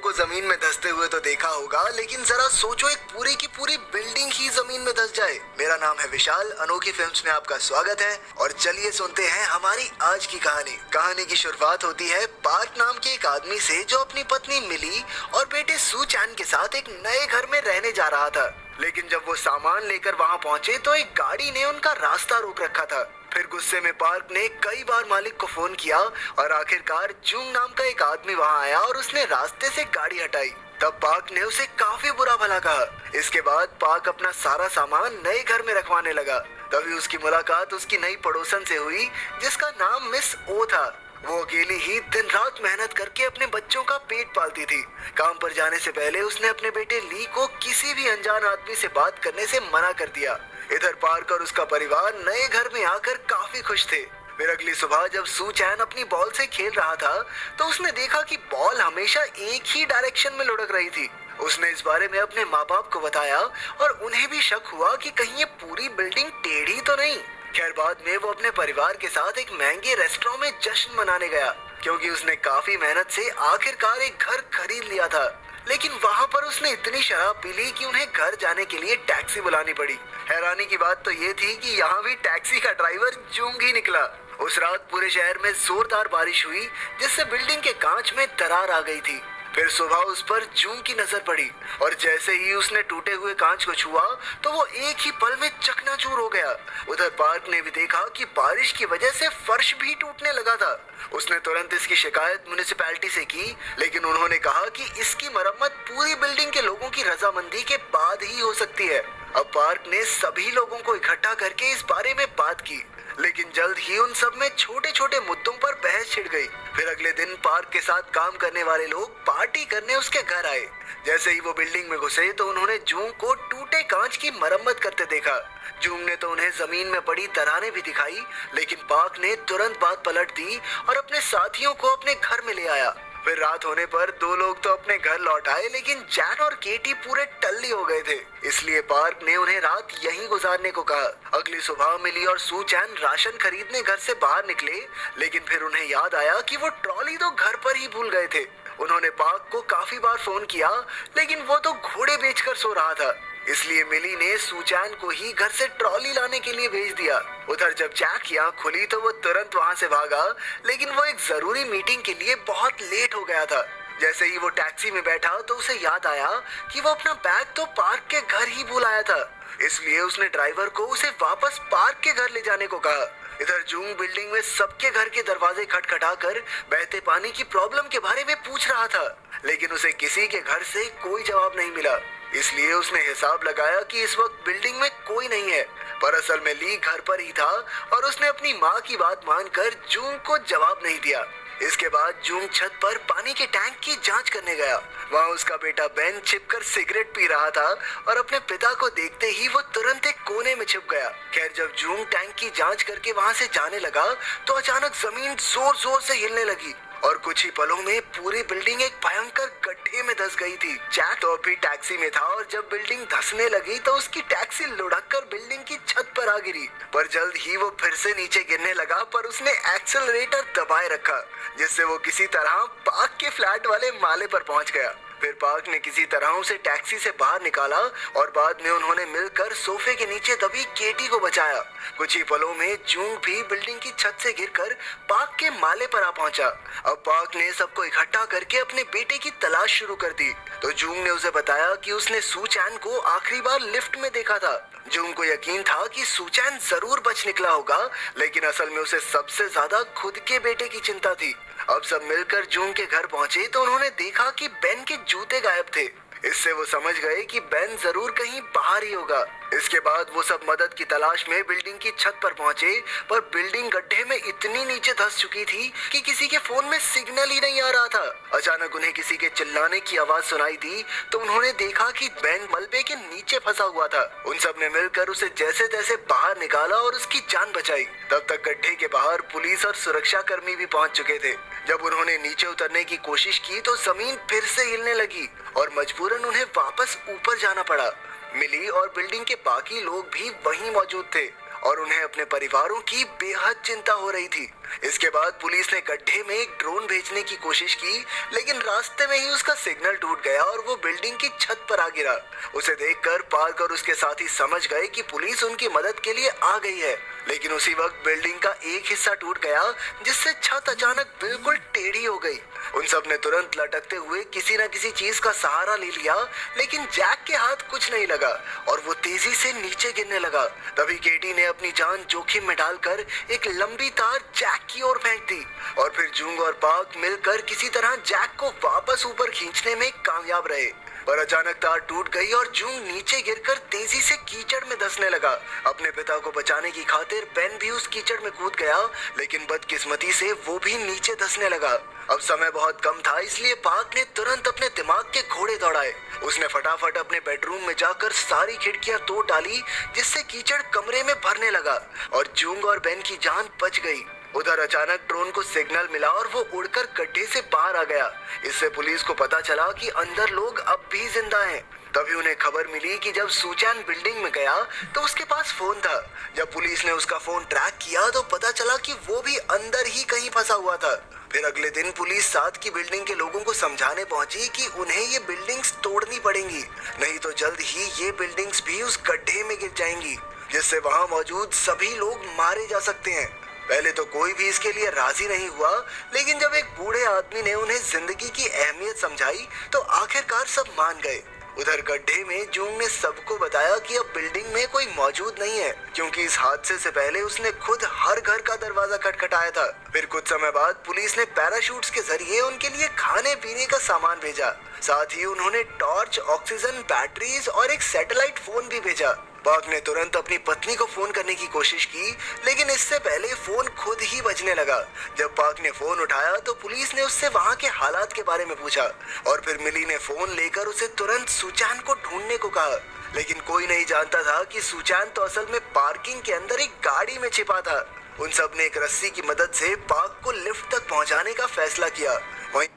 को जमीन में धंसते हुए तो देखा होगा, लेकिन जरा सोचो एक पूरी की पूरी बिल्डिंग ही जमीन में धंस जाए। मेरा नाम है विशाल, अनोखी फिल्म्स में आपका स्वागत है और चलिए सुनते हैं हमारी आज की कहानी। कहानी की शुरुआत होती है पार्क नाम के एक आदमी से, जो अपनी पत्नी मिली और बेटे सू चैन के साथ एक नए घर में रहने जा रहा था। लेकिन जब वो सामान लेकर वहाँ पहुँचे तो एक गाड़ी ने उनका रास्ता रोक रखा था। फिर गुस्से में पार्क ने कई बार मालिक को फोन किया और आखिरकार जूंग नाम का एक आदमी वहाँ आया और उसने रास्ते से गाड़ी हटाई। तब पार्क ने उसे काफी बुरा भला कहा। इसके बाद पार्क अपना सारा सामान नए घर में रखवाने लगा। तभी उसकी मुलाकात उसकी नई पड़ोसन से हुई, जिसका नाम मिस ओ था। वो अकेली ही दिन रात मेहनत करके अपने बच्चों का पेट पालती थी। काम पर जाने से पहले उसने अपने बेटे ली को किसी भी अनजान आदमी से बात करने से मना कर दिया। इधर पार्क और उसका परिवार नए घर में आकर काफी खुश थे। फिर अगली सुबह जब सू चैन अपनी बॉल से खेल रहा था तो उसने देखा कि बॉल हमेशा एक ही डायरेक्शन में लुढ़क रही थी। उसने इस बारे में अपने माँ बाप को बताया और उन्हें भी शक हुआ कि कहीं ये पूरी बिल्डिंग टेढ़ी तो नहीं। खैर बाद में वो अपने परिवार के साथ एक महंगे रेस्टोरेंट में जश्न मनाने गया, क्योंकि उसने काफी मेहनत से आखिरकार एक घर खरीद लिया था। लेकिन वहाँ पर उसने इतनी शराब पी ली कि उन्हें घर जाने के लिए टैक्सी बुलानी पड़ी। हैरानी की बात तो ये थी कि यहाँ भी टैक्सी का ड्राइवर जूंग ही निकला। उस रात पूरे शहर में जोरदार बारिश हुई, जिससे बिल्डिंग के कांच में दरार आ गई थी। फिर सुबह उस पर जूंग की नजर पड़ी और जैसे ही उसने टूटे हुए कांच को छुआ तो वो एक ही पल में चकनाचूर हो गया। उधर पार्क ने भी देखा कि बारिश की वजह से फर्श भी टूटने लगा था। उसने तुरंत इसकी शिकायत म्युनिसिपैलिटी से की, लेकिन उन्होंने कहा कि इसकी मरम्मत पूरी बिल्डिंग के लोगों की रजामंदी के बाद ही हो सकती है। अब पार्क ने सभी लोगों को इकट्ठा करके इस बारे में बात की, लेकिन जल्द ही उन सब में छोटे छोटे मुद्दों पर बहस छिड़ गई। फिर अगले दिन पार्क के साथ काम करने वाले लोग पार्टी करने उसके घर आए। जैसे ही वो बिल्डिंग में घुसे तो उन्होंने जूंग को टूटे कांच की मरम्मत करते देखा। जूंग ने तो उन्हें जमीन में पड़ी दरारें भी दिखाई, लेकिन पार्क ने तुरंत बात पलट दी और अपने साथियों को अपने घर में ले आया। फिर रात होने पर दो लोग तो अपने घर लौट आए, लेकिन जैन और केटी पूरे टल्ली हो गए थे। इसलिए पार्क ने उन्हें रात यहीं गुजारने को कहा। अगली सुबह मिली और सू चैन राशन खरीदने घर से बाहर निकले, लेकिन फिर उन्हें याद आया कि वो ट्रॉली तो घर पर ही भूल गए थे। उन्होंने पार्क को काफी बार फोन किया, लेकिन वो तो घोड़े बेचकर सो रहा था। इसलिए मिली ने सू चैन को ही घर से ट्रॉली लाने के लिए भेज दिया। उधर जब जैक की आंख खुली तो वो तुरंत वहां से भागा, लेकिन वो एक जरूरी मीटिंग के लिए बहुत लेट हो गया था। जैसे ही वो टैक्सी में बैठा तो उसे याद आया कि वो अपना बैग तो पार्क के घर ही भूल आया था। इसलिए उसने ड्राइवर को उसे वापस पार्क के घर ले जाने को कहा। इधर जूंग बिल्डिंग में सबके घर के दरवाजे खटखटाकर बहते पानी की प्रॉब्लम के बारे में पूछ रहा था, लेकिन उसे किसी के घर से कोई जवाब नहीं मिला। इसलिए उसने हिसाब लगाया कि इस वक्त बिल्डिंग में कोई नहीं है, पर असल में ली घर पर ही था और उसने अपनी माँ की बात मानकर जूंग को जवाब नहीं दिया। इसके बाद जूंग छत पर पानी के टैंक की जांच करने गया। वहाँ उसका बेटा बेन छिपकर सिगरेट पी रहा था और अपने पिता को देखते ही वो तुरंत एक कोने में छिप गया। खैर जब जूंग टैंक की जांच करके वहाँ से जाने लगा तो अचानक जमीन जोर जोर से हिलने लगी और कुछ ही पलों में पूरी बिल्डिंग एक भयंकर गड्ढे में धंस गई थी। जैक तो अभी टैक्सी में था और जब बिल्डिंग धंसने लगी तो उसकी टैक्सी लुढ़ककर बिल्डिंग की छत पर आ गिरी। पर जल्द ही वो फिर से नीचे गिरने लगा, पर उसने एक्सेलरेटर दबाए रखा, जिससे वो किसी तरह पार्क के फ्लैट वाले माले पर पहुंच गया। फिर पार्क ने किसी तरह उसे टैक्सी से बाहर निकाला और बाद में उन्होंने मिलकर सोफे के नीचे दबी केटी को बचाया। कुछ ही पलों में जूंग भी बिल्डिंग की छत से गिरकर पार्क के माले पर आ पहुंचा। अब पार्क ने सबको इकट्ठा करके अपने बेटे की तलाश शुरू कर दी। तो जूंग ने उसे बताया कि उसने सू चैन को आखिरी बार लिफ्ट में देखा था। जूंग को यकीन था कि सू चैन जरूर बच निकला होगा, लेकिन असल में उसे सबसे ज्यादा खुद के बेटे की चिंता थी। अब सब मिलकर जूंग के घर पहुंचे तो उन्होंने देखा कि बेन के जूते गायब थे। इससे वो समझ गए कि बेन जरूर कहीं बाहर ही होगा। इसके बाद वो सब मदद की तलाश में बिल्डिंग की छत पर पहुंचे, पर बिल्डिंग गड्ढे में इतनी नीचे धंस चुकी थी कि किसी के फोन में सिग्नल ही नहीं आ रहा था। अचानक उन्हें किसी के चिल्लाने की आवाज सुनाई दी तो उन्होंने देखा कि बेन मलबे के नीचे फंसा हुआ था। उन सब ने मिलकर उसे जैसे तैसे बाहर निकाला और उसकी जान बचाई। तब तक गड्ढे के बाहर पुलिस और सुरक्षा कर्मी भी पहुंच चुके थे। जब उन्होंने नीचे उतरने की कोशिश की तो जमीन फिर से हिलने लगी और मजबूरन उन्हें वापस ऊपर जाना पड़ा। मिली और बिल्डिंग के बाकी लोग भी वहीं मौजूद थे और उन्हें अपने परिवारों की बेहद चिंता हो रही थी। इसके बाद पुलिस ने गड्ढे में एक ड्रोन भेजने की कोशिश की, लेकिन रास्ते में ही उसका सिग्नल टूट गया और वो बिल्डिंग की छत पर आ गिरा। उसे देखकर पार्क और उसके साथी समझ गए कि पुलिस उनकी मदद के लिए आ गई है, लेकिन उसी वक्त बिल्डिंग का एक हिस्सा टूट गया, जिससे छत अचानक बिल्कुल टेढ़ी हो गई। उन सब ने तुरंत लटकते हुए किसी न किसी चीज का सहारा ले लिया, लेकिन जैक के हाथ कुछ नहीं लगा और वो तेजी से नीचे गिरने लगा। तभी केटी ने अपनी जान जोखिम में डालकर एक लंबी तार जैक की ओर फेंक दी और फिर जूंग और पार्क मिलकर किसी तरह जैक को वापस ऊपर खींचने में कामयाब रहे। पर अचानक तार टूट गई और जूंग नीचे गिरकर तेजी से कीचड़ में धंसने लगा। अपने पिता को बचाने की खातिर बेन भी उस कीचड़ में कूद गया, लेकिन बदकिस्मती से वो भी नीचे धंसने लगा। अब समय बहुत कम था, इसलिए पार्क ने तुरंत अपने दिमाग के घोड़े दौड़ाए। उसने फटाफट अपने बेडरूम में जाकर सारी खिड़कियां तोड़ डाली, जिससे कीचड़ कमरे में भरने लगा और जूंग और बेन की जान बच गई। उधर अचानक ड्रोन को सिग्नल मिला और वो उड़कर गड्ढे से बाहर आ गया। इससे पुलिस को पता चला कि अंदर लोग अब भी जिंदा हैं। तभी उन्हें खबर मिली कि जब सुचैन बिल्डिंग में गया तो उसके पास फोन था। जब पुलिस ने उसका फोन ट्रैक किया तो पता चला कि वो भी अंदर ही कहीं फंसा हुआ था। फिर अगले दिन पुलिस साथ की बिल्डिंग के लोगों को समझाने पहुंची कि उन्हें ये बिल्डिंग्स तोड़नी पड़ेंगी, नहीं तो जल्द ही ये बिल्डिंग्स भी उस गड्ढे में गिर जाएंगी, जिससे वहां मौजूद सभी लोग मारे जा सकते हैं। पहले तो कोई भी इसके लिए राजी नहीं हुआ, लेकिन जब एक बूढ़े आदमी ने उन्हें जिंदगी की अहमियत समझाई तो आखिरकार सब मान गए। उधर गड्ढे में जूंग ने सबको बताया कि अब बिल्डिंग में कोई मौजूद नहीं है, क्योंकि इस हादसे से पहले उसने खुद हर घर का दरवाजा खटखटाया था। फिर कुछ समय बाद पुलिस ने पैराशूट्स के जरिए उनके लिए खाने पीने का सामान भेजा। साथ ही उन्होंने टॉर्च, ऑक्सीजन, बैटरीज और एक सैटेलाइट फोन भी भेजा। पार्क ने तुरंत अपनी पत्नी को फोन करने की कोशिश की, लेकिन इससे पहले फोन खुद ही बजने लगा। जब पार्क ने फोन उठाया तो पुलिस ने उससे वहां के हालात के बारे में पूछा और फिर मिली ने फोन लेकर उसे तुरंत सुचैन को ढूंढने को कहा। लेकिन कोई नहीं जानता था कि सुचैन तो असल में पार्किंग के अंदर एक गाड़ी में छिपा था। उन सब ने एक रस्सी की मदद से पार्क को लिफ्ट तक पहुंचाने का फैसला किया। वहीं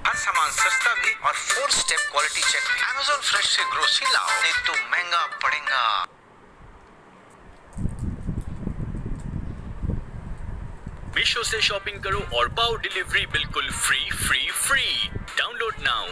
हर सामान सस्ता भी और 4 स्टेप क्वालिटी चेक भी। Amazon फ्रेश से ग्रोसरी लाओ, नहीं तो महंगा पड़ेगा। मीशो से शॉपिंग करो और पाओ डिलीवरी बिल्कुल फ्री। Download now.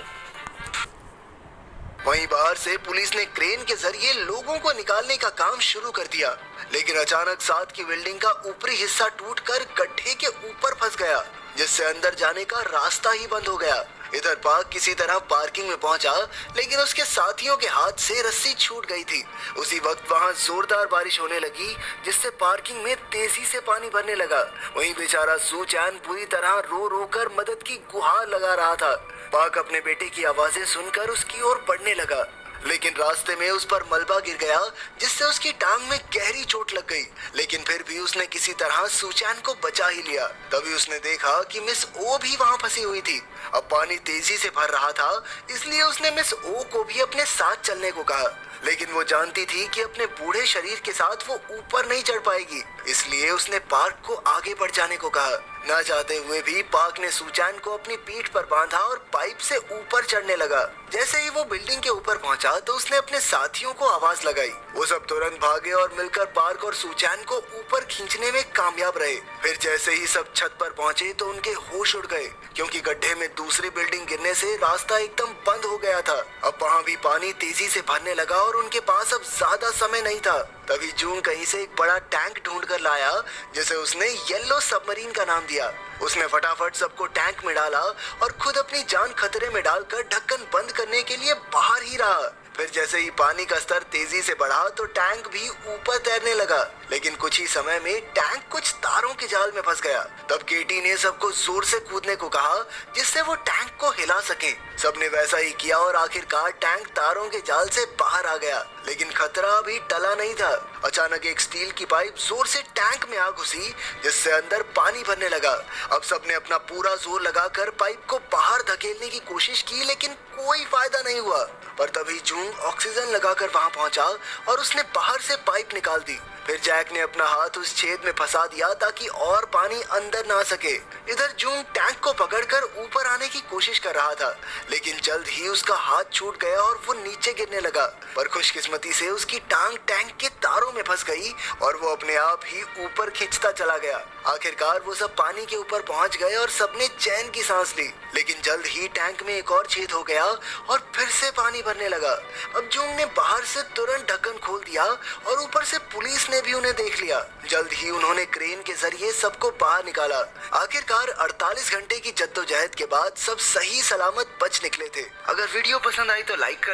वहीं बाहर से पुलिस ने क्रेन के जरिए लोगों को निकालने का काम शुरू कर दिया, लेकिन अचानक साथ की बिल्डिंग का ऊपरी हिस्सा टूटकर गड्ढे के ऊपर फंस गया, जिससे अंदर जाने का रास्ता ही बंद हो गया। इधर पार्क किसी तरह पार्किंग में पहुंचा, लेकिन उसके साथियों के हाथ से रस्सी छूट गई थी। उसी वक्त वहां जोरदार बारिश होने लगी, जिससे पार्किंग में तेजी से पानी भरने लगा। वहीं बेचारा सुचैन पूरी तरह रो रो कर मदद की गुहार लगा रहा था। पार्क अपने बेटे की आवाजें सुनकर उसकी ओर बढ़ने लगा, लेकिन रास्ते में उस पर मलबा गिर गया, जिससे उसकी टांग में गहरी चोट लग गई। लेकिन फिर भी उसने किसी तरह सुचैन को बचा ही लिया। तभी उसने देखा कि मिस ओ भी वहां फंसी हुई थी। अब पानी तेजी से भर रहा था, इसलिए उसने मिस ओ को भी अपने साथ चलने को कहा, लेकिन वो जानती थी कि अपने बूढ़े शरीर के साथ वो ऊपर नहीं चढ़ पाएगी, इसलिए उसने पार्क को आगे बढ़ जाने को कहा। न चाहते हुए भी पार्क ने सुचैन को अपनी पीठ पर बांधा और पाइप से ऊपर चढ़ने लगा। जैसे ही वो बिल्डिंग के ऊपर पहुंचा तो उसने अपने साथियों को आवाज लगाई। वो सब तुरंत भागे और मिलकर पार्क और सुचैन को ऊपर खींचने में कामयाब रहे। फिर जैसे ही सब छत पर पहुंचे तो उनके होश उड़ गए, क्योंकि गड्ढे में दूसरी बिल्डिंग गिरने से रास्ता एकदम बंद हो गया था। अब वहाँ भी पानी तेजी से भरने लगा और उनके पास अब ज्यादा समय नहीं था। तभी जून कहीं से एक बड़ा टैंक ढूंढ कर लाया, जिसे उसने येलो सबमरीन का नाम दिया। उसने फटाफट सबको टैंक में डाला और खुद अपनी जान खतरे में डालकर ढक्कन बंद करने के लिए बाहर ही रहा। फिर जैसे ही पानी का स्तर तेजी से बढ़ा तो टैंक भी ऊपर तैरने लगा, लेकिन कुछ ही समय में टैंक कुछ तारों के जाल में फंस गया। तब केटी ने सबको जोर से कूदने को कहा, जिससे वो टैंक को हिला सके। सबने वैसा ही किया और आखिरकार टैंक तारों के जाल से बाहर आ गया, लेकिन खतरा अभी टला नहीं था। अचानक एक स्टील की पाइप जोर से टैंक में आ घुसी, जिससे अंदर पानी भरने लगा। अब सबने अपना पूरा जोर लगाकर पाइप को बाहर धकेलने की कोशिश की, लेकिन कोई फायदा नहीं हुआ। पर तभी जून ऑक्सीजन लगाकर वहां पहुंचा और उसने बाहर से पाइप निकाल दी। फिर जैक ने अपना हाथ उस छेद में फंसा दिया ताकि और पानी अंदर ना सके। इधर जूंग टैंक को पकड़कर ऊपर आने की कोशिश कर रहा था, लेकिन जल्द ही उसका हाथ छूट गया और वो नीचे गिरने लगा। पर खुशकिस्मती से उसकी टांग टैंक के तारों में फंस गई और वो अपने आप ही ऊपर खिंचता चला गया। आखिरकार वो सब पानी के ऊपर पहुंच गए और सबने चैन की सांस ली। लेकिन जल्द ही टैंक में एक और छेद हो गया और फिर से पानी भरने लगा। अब जूंग ने बाहर से तुरंत ढक्कन खोल दिया और ऊपर से पुलिस ने भी उन्हें देख लिया। जल्द ही उन्होंने क्रेन के जरिए सबको बाहर निकाला। आखिरकार 48 घंटे की जद्दोजहद के बाद सब सही सलामत बच निकले थे। अगर वीडियो पसंद आई तो लाइक कर